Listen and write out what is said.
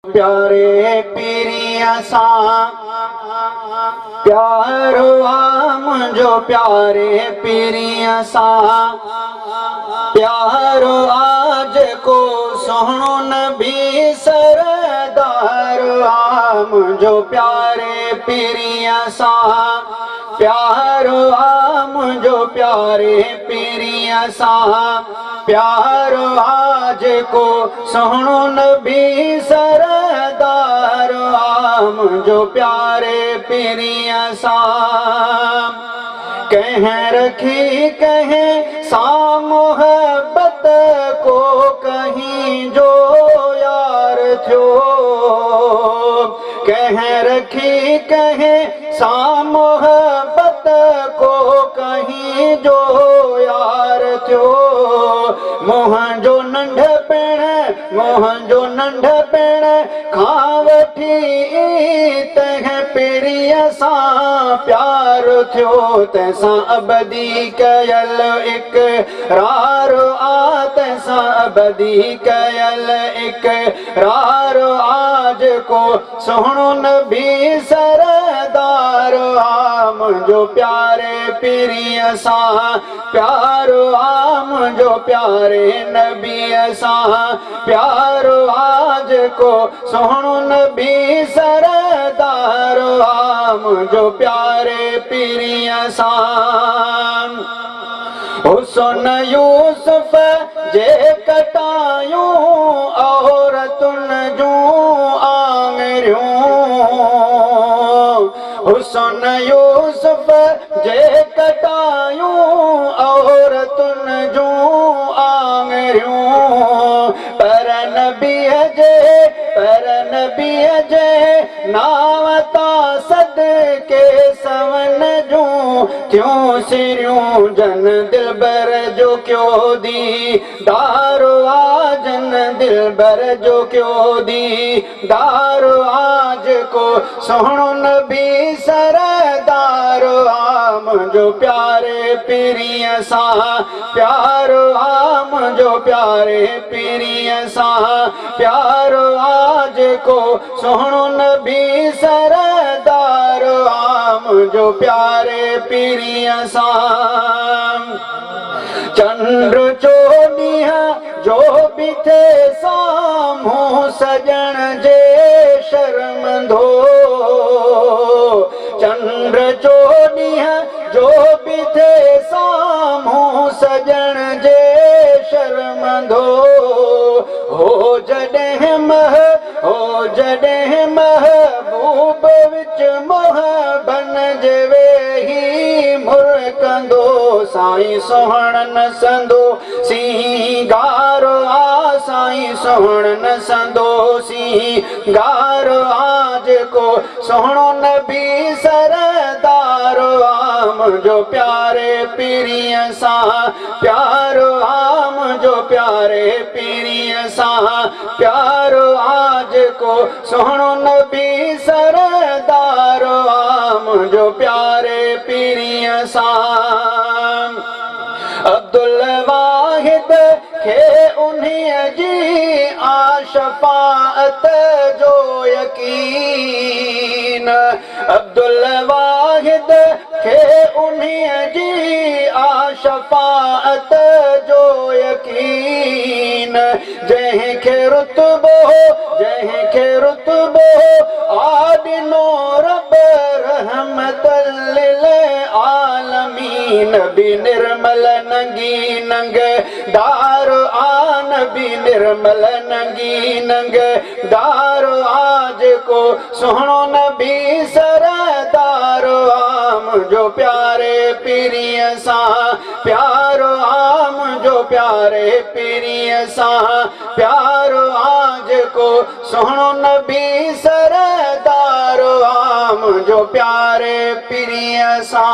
प्यारे पीरिया सा प्यारो मुझो प्यारे पीरिया सा प्यारो आज को सोहणो नबी सरदार मुझो प्यारे पीरिया सा प्यारो मुझो प्यारे पीरिया सा प्यारो आज को सोहणो नबी सरदार मुझो प्यारे पीरिया सा कह रखी कहे सा मोहब्बत को कहीं जो यार थो कह रखी कहे सा मोहब्बत को कहीं जो यार थो मोहंजो नंढ पेण खां वठी तह पीरिया सा प्यार थियो तैसां अबदी कयल इकरार आ तैसां अबदी कयल इकरार आज को सोहणो नबी सरदार आ मुझो प्यारे पीरिया सा प्यारो आ मुझो प्यारे नबी सा प्यारो आज को सोहणो नबी सरदार आ मुझो प्यारे पीरिया सा हुसन यूसुफ जे कटायूं औरतुन जूं आंगरियूं हुसन यूसुफ जे कटायूं औरतुन जूं आंगरियूं पर नबीअ जे नाव तां सदके सवन जूं थियूं सिरियूं जन दिलबर जो क्यों दी दारो आ जन दिलबर जो क्यों दी दारो आज को सोहणो नबी सरदार आ मुझो प्यारे पीरिया सा प्यारो आ मुझो प्यारे पीरिया सा प्यारो आज को सोहणो नबी सरदार आ मुझो प्यारे पीरिया सा चंद्र चोॾीह जो बि थे साम्हूं सजण जे शर्मंदो चंद्र चोॾीह जो बि थे साम्हूं सजण जे शर्मंदो हो जॾहिं महबूब विच मोहबन जे वेही मुरकंदो साईं सोहणन संदो सिंगारो आ साईं सोहणन संदो सिंगारो आज को सोहणो नबी सरदार आ मुझो प्यारे पीरिया सा प्यारो आ मुझो प्यारे पीरिया सा प्यारो आज को सोहणो नबी सरदार आ मुझो प्यारे पीरिया सा अब्दुल वाहिद खे उन्हीअ जी आ शफाअत जो यकीन अब्दुल वाहिद खे उन्हीअ जी आ शफाअत जो यकीन जंहिंखे रुतबो आदिनो रब रहमतल लिल आलमीन नबी निर्मल नंगी नंग दारो आ नबी निर्मल नंगी नंग दारो आज को सोहणो नबी सरदार आ मुझो प्यारे पीरिया सा प्यारो आ मुझो प्यारे पीरिया सा प्यारो आज को सोहणो नबी सरदार आ मुझो प्यारे पीरिया सा।